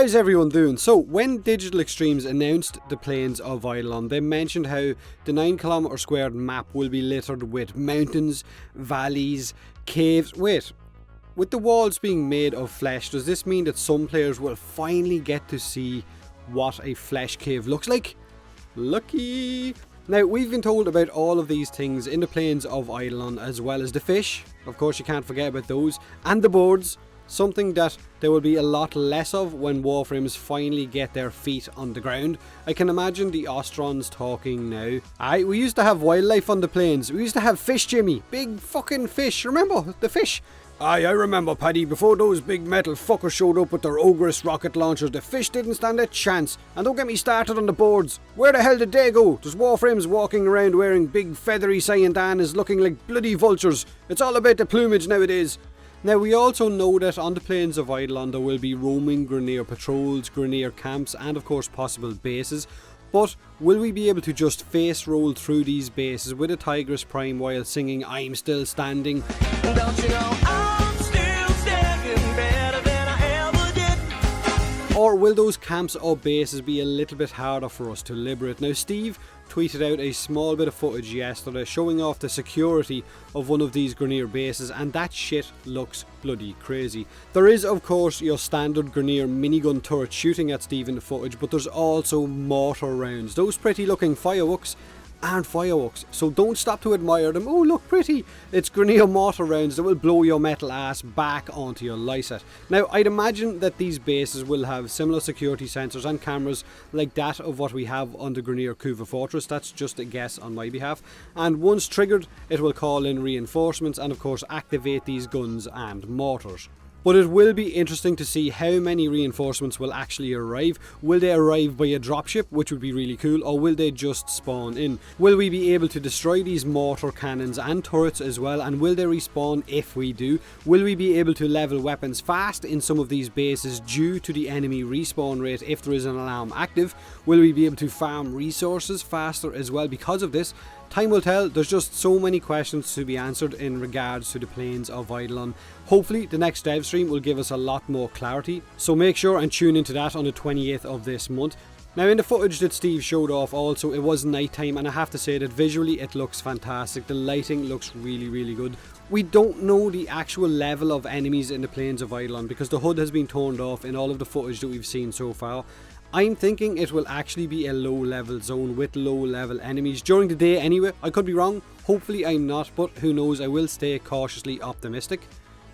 How's everyone doing? So, when Digital Extremes announced the Plains of Eidolon, they mentioned how the 9km squared map will be littered with mountains, valleys, caves. Wait, with the walls being made of flesh, does this mean that some players will finally get to see what a flesh cave looks like? Lucky! Now, we've been told about all of these things in the Plains of Eidolon, as well as the fish. Of course, you can't forget about those. And the birds. Something that there will be a lot less of when Warframes finally get their feet on the ground. I can imagine the Ostrons talking now. Aye, we used to have wildlife on the plains. We used to have fish, Jimmy. Big fucking fish. Remember the fish? Aye, I remember, Paddy. Before those big metal fuckers showed up with their ogreous rocket launchers, the fish didn't stand a chance. And don't get me started on the birds. Where the hell did they go? There's Warframes walking around wearing big feathery Syendanas looking like bloody vultures. It's all about the plumage nowadays. Now, we also know that on the Plains of Eidolon there will be roaming Grineer patrols, Grineer camps, and of course possible bases. But will we be able to just face roll through these bases with a Tigris Prime while singing "I'm Still Standing"? Don't you know I'm still standing better than I ever did? Or will those camps or bases be a little bit harder for us to liberate? Now, Steve tweeted out a small bit of footage yesterday showing off the security of one of these Grineer bases, and that shit looks bloody crazy. There is of course your standard Grineer minigun turret shooting at Steve in the footage, but there's also mortar rounds. Those pretty looking fireworks aren't fireworks, so don't stop to admire them. Oh, look pretty. It's Grineer mortar rounds that will blow your metal ass back onto your Lyset. Now, I'd imagine that these bases will have similar security sensors and cameras like that of what we have on the Grineer Kuva Fortress. That's just a guess on my behalf. And once triggered, it will call in reinforcements and of course activate these guns and mortars. But it will be interesting to see how many reinforcements will actually arrive. Will they arrive by a dropship, which would be really cool, or will they just spawn in? Will we be able to destroy these mortar cannons and turrets as well, and will they respawn if we do? Will we be able to level weapons fast in some of these bases due to the enemy respawn rate if there is an alarm active? Will we be able to farm resources faster as well because of this? Time will tell. There's just so many questions to be answered in regards to the Plains of Eidolon. Hopefully the next dev stream will give us a lot more clarity, so make sure and tune into that on the 28th of this month. Now, in the footage that Steve showed off also, it was nighttime, and I have to say that visually it looks fantastic. The lighting looks really good. We don't know the actual level of enemies in the Plains of Eidolon because the HUD has been turned off in all of the footage that we've seen so far. I'm thinking it will actually be a low level zone with low level enemies during the day anyway. I could be wrong, hopefully I'm not, but who knows, I will stay cautiously optimistic.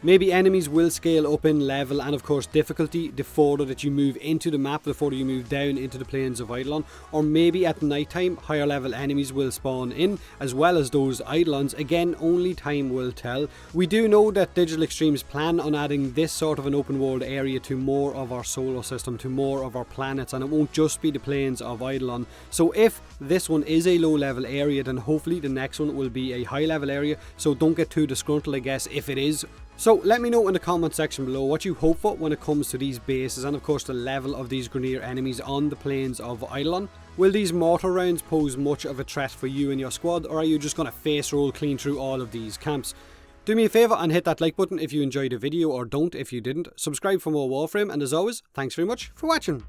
Maybe enemies will scale up in level and of course difficulty the further that you move into the map, the further you move down into the Plains of Eidolon. Or maybe at night time higher level enemies will spawn in as well as those Eidolons. Again, only time will tell. We do know that Digital Extremes plan on adding this sort of an open world area to more of our solar system, to more of our planets, and it won't just be the Plains of Eidolon. So if this one is a low level area, then hopefully the next one will be a high level area, so don't get too disgruntled I guess if it is. So let me know in the comment section below what you hope for when it comes to these bases and of course the level of these Grineer enemies on the Plains of Eidolon. Will these mortar rounds pose much of a threat for you and your squad, or are you just going to face roll clean through all of these camps? Do me a favour and hit that like button if you enjoyed the video, or don't if you didn't. Subscribe for more Warframe, and as always, thanks very much for watching.